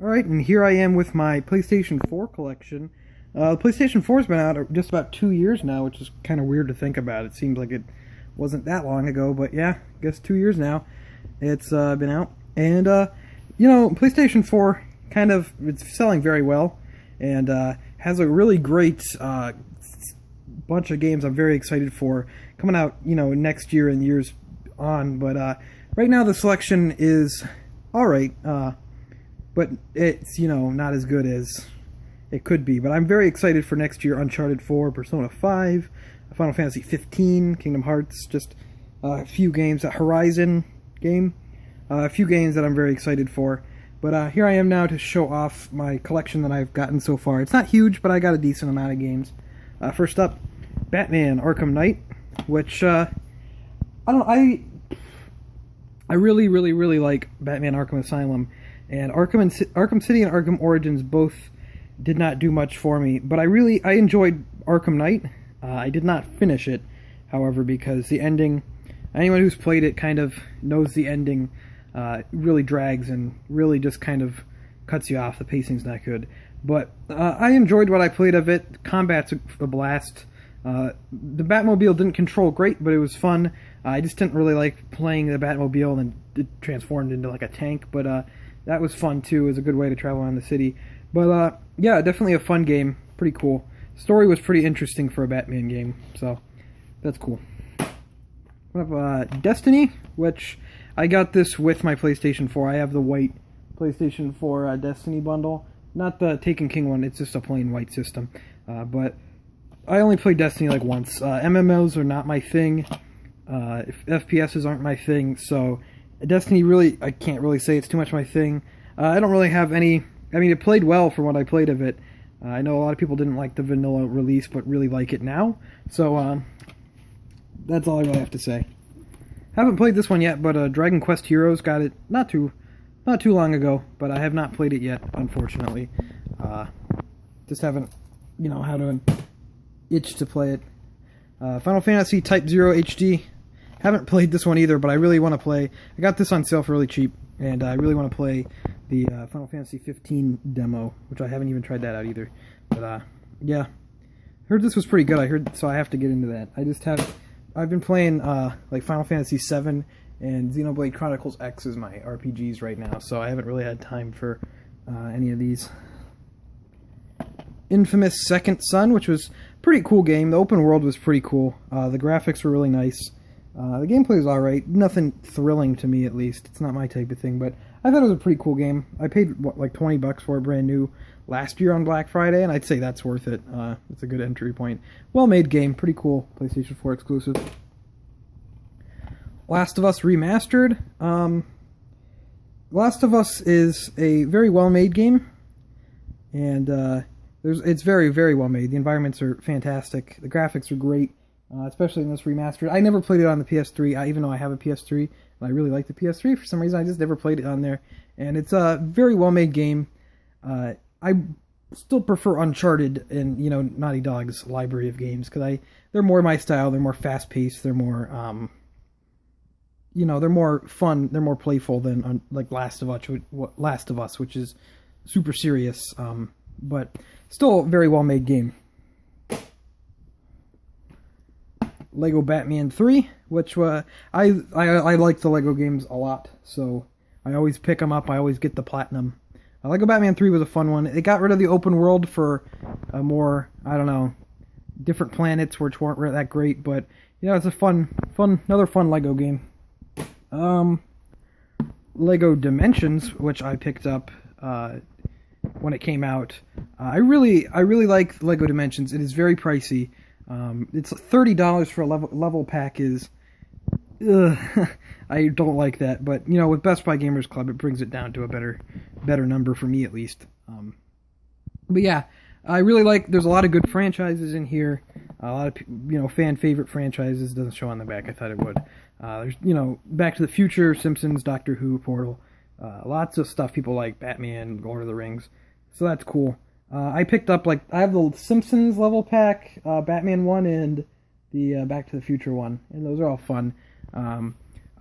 Alright, and here I am with my PlayStation 4 collection. The PlayStation 4's been out just about 2 years now, which is kind of weird to think about. It seems like it wasn't that long ago, but yeah, I guess 2 years now it's been out. And, PlayStation 4 it's selling very well, and has a really great bunch of games I'm very excited for coming out, next year and years on. But right now the selection is alright, but it's, not as good as it could be. But I'm very excited for next year. Uncharted 4, Persona 5, Final Fantasy 15, Kingdom Hearts, just a few games, a Horizon game, a few games that I'm very excited for. But here I am now to show off my collection that I've gotten so far. It's not huge, but I got a decent amount of games. First up, Batman Arkham Knight, which, I really, really, really like Batman Arkham Asylum. And Arkham City and Arkham Origins both did not do much for me, but I enjoyed Arkham Knight. I did not finish it, however, because the ending, anyone who's played it kind of knows the ending really drags and really just kind of cuts you off. The pacing's not good. But I enjoyed what I played of it. Combat's a blast. The Batmobile didn't control great, but it was fun. I just didn't really like playing the Batmobile, and it transformed into like a tank, but that was fun too. It was a good way to travel around the city. But yeah, definitely a fun game. Pretty cool. Story was pretty interesting for a Batman game, so that's cool. We have Destiny, which I got this with my PlayStation 4. I have the white PlayStation 4 Destiny bundle. Not the Taken King one, it's just a plain white system. But I only played Destiny like once. MMOs are not my thing. FPSs aren't my thing, so Destiny really, I can't really say it's too much my thing. I don't really have any, it played well for what I played of it. I know a lot of people didn't like the vanilla release, but really like it now. So, that's all I really have to say. Haven't played this one yet, but Dragon Quest Heroes got it not too long ago, but I have not played it yet, unfortunately. Just haven't, had an itch to play it. Final Fantasy Type 0 HD. Haven't played this one either, but I really want to play. I got this on sale for really cheap, and I really want to play the Final Fantasy 15 demo, which I haven't even tried that out either. But yeah, heard this was pretty good. So I have to get into that. I've been playing like Final Fantasy 7 and Xenoblade Chronicles X is my RPGs right now, so I haven't really had time for any of these. Infamous Second Son, which was a pretty cool game. The open world was pretty cool. The graphics were really nice. The gameplay was alright. Nothing thrilling to me, at least. It's not my type of thing, but I thought it was a pretty cool game. I paid, like $20 for it brand new last year on Black Friday, and I'd say that's worth it. It's a good entry point. Well-made game. Pretty cool. PlayStation 4 exclusive. Last of Us Remastered. Last of Us is a very well-made game, and it's very, very well-made. The environments are fantastic. The graphics are great. Especially in this remastered. I never played it on the PS3, even though I have a PS3, and I really like the PS3. For some reason, I just never played it on there. And it's a very well-made game. I still prefer Uncharted and, Naughty Dog's library of games, because they're more my style, they're more fast-paced, they're more, they're more fun, they're more playful than, like, Last of Us, which is super serious, but still a very well-made game. Lego Batman 3, which I like the Lego games a lot, so I always pick them up. I always get the platinum. Lego Batman 3 was a fun one. It got rid of the open world for a more, different planets which weren't that great, but it's a another fun Lego game. Lego Dimensions, which I picked up when it came out. I really like Lego Dimensions. It is very pricey. It's $30 for a level pack is... I don't like that, but, with Best Buy Gamers Club, it brings it down to a better number for me, at least. But yeah, I really like... There's a lot of good franchises in here. A lot of, fan-favorite franchises. Doesn't show on the back. I thought it would. There's, Back to the Future, Simpsons, Doctor Who, Portal. Lots of stuff people like. Batman, Lord of the Rings. So that's cool. I picked up, I have the Simpsons level pack, Batman 1, and the Back to the Future one, and those are all fun.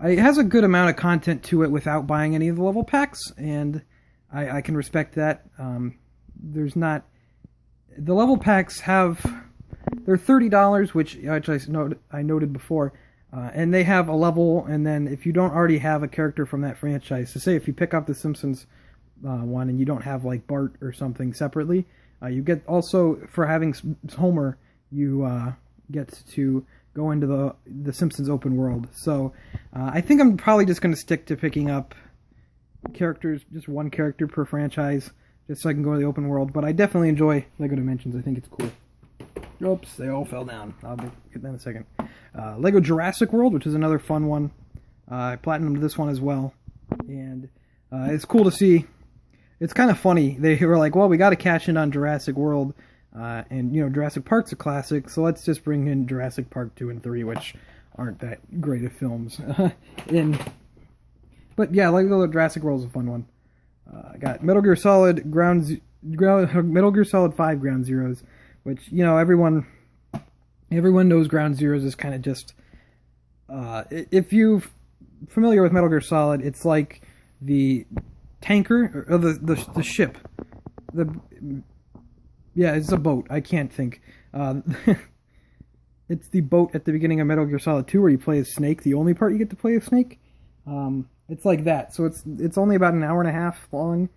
It has a good amount of content to it without buying any of the level packs, and I can respect that. There's not... The level packs they're $30, which I noted before, and they have a level, and then if you don't already have a character from that franchise, so say if you pick up the Simpsons one and you don't have like Bart or something separately, you get also, for having Homer, you get to go into the Simpsons open world. So I think I'm probably just going to stick to picking up characters, just one character per franchise, just so I can go to the open world. But I definitely enjoy LEGO Dimensions. I think it's cool. Oops, they all fell down. I'll get that in a second. LEGO Jurassic World, which is another fun one. I platinumed this one as well. And it's cool to see. It's kind of funny. They were like, well, we got to cash in on Jurassic World. And, Jurassic Park's a classic, so let's just bring in Jurassic Park 2 and 3, which aren't that great of films. But yeah, LEGO Jurassic World is a fun one. I got Metal Gear Solid Metal Gear Solid 5 Ground Zeroes, which, everyone knows Ground Zeroes is kind of just... if you're familiar with Metal Gear Solid, it's like the tanker, or the ship. Yeah, it's a boat. I can't think. It's the boat at the beginning of Metal Gear Solid 2 where you play as Snake. The only part you get to play as Snake. It's like that. So it's only about an hour and a half long,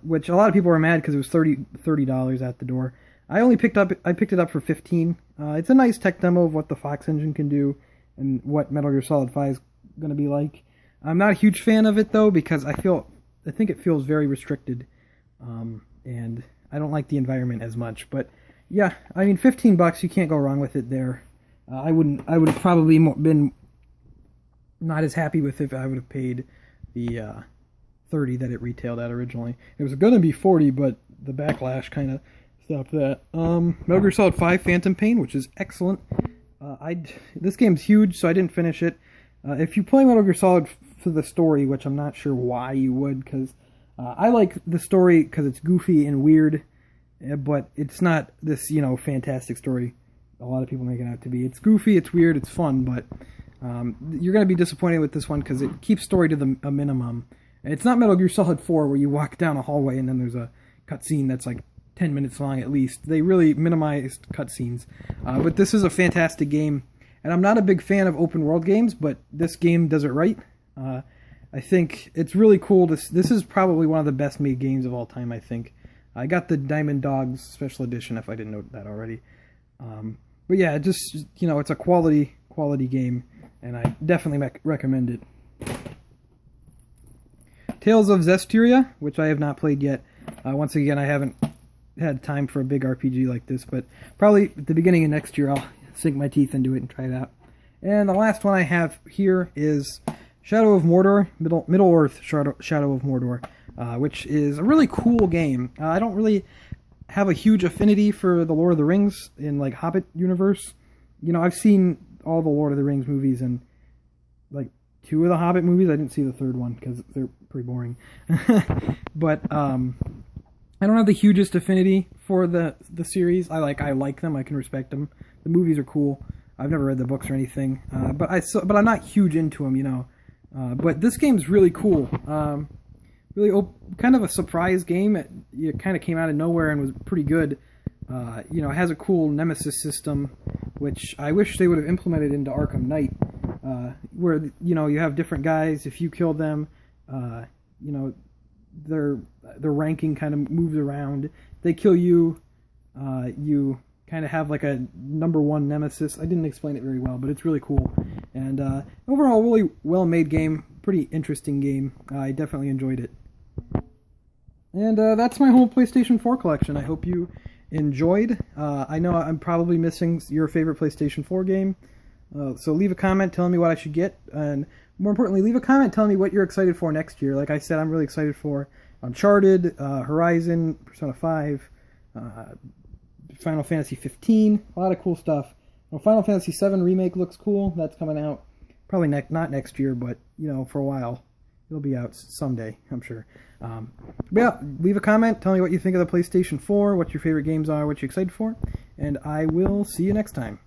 which a lot of people were mad because it was $30 at the door. I picked it up for $15. It's a nice tech demo of what the Fox engine can do and what Metal Gear Solid 5 is going to be like. I'm not a huge fan of it though because I think it feels very restricted, and I don't like the environment as much. But yeah, I mean, $15, you can't go wrong with it there. I would have probably been not as happy with it if I would have paid the $30 that it retailed at originally. It was going to be $40, but the backlash kind of stopped that. Metal Gear Solid 5 Phantom Pain, which is excellent. This game's huge, so I didn't finish it. If you play Metal Gear Solid for the story, which I'm not sure why you would, because I like the story because it's goofy and weird, but it's not this, fantastic story a lot of people make it out to be. It's goofy, it's weird, it's fun, but you're going to be disappointed with this one because it keeps story to a minimum. And it's not Metal Gear Solid 4 where you walk down a hallway and then there's a cutscene that's like 10 minutes long at least. They really minimized cutscenes. But this is a fantastic game. And I'm not a big fan of open world games, but this game does it right. I think it's really cool. This is probably one of the best made games of all time, I think. I got the Diamond Dogs Special Edition, if I didn't know that already. But yeah, it's a quality game, and I definitely recommend it. Tales of Zestiria, which I have not played yet. Once again, I haven't had time for a big RPG like this, but probably at the beginning of next year I'll sink my teeth into it and try it out. And the last one I have here is Shadow of Mordor, Middle-earth Shadow of Mordor, which is a really cool game. I don't really have a huge affinity for the Lord of the Rings in like Hobbit universe. I've seen all the Lord of the Rings movies and like 2 of the Hobbit movies. I didn't see the 3rd one because they're pretty boring. But I don't have the hugest affinity for the series. I like them. I can respect them. The movies are cool. I've never read the books or anything, but I'm not huge into them, But this game's really cool. Really kind of a surprise game. It kind of came out of nowhere and was pretty good. It has a cool nemesis system, which I wish they would have implemented into Arkham Knight, where you have different guys. If you kill them, their ranking kind of moves around. If they kill you, you kind of have like a number 1 nemesis. I didn't explain it very well, but it's really cool. And overall, really well-made game. Pretty interesting game. I definitely enjoyed it. And that's my whole PlayStation 4 collection. I hope you enjoyed. I know I'm probably missing your favorite PlayStation 4 game. So leave a comment telling me what I should get. And more importantly, leave a comment telling me what you're excited for next year. Like I said, I'm really excited for Uncharted, Horizon, Persona 5, Final Fantasy 15. A lot of cool stuff. Final Fantasy 7 Remake looks cool. That's coming out probably not next year, but for a while. It'll be out someday, I'm sure. But yeah, leave a comment. Tell me what you think of the PlayStation 4, what your favorite games are, what you're excited for. And I will see you next time.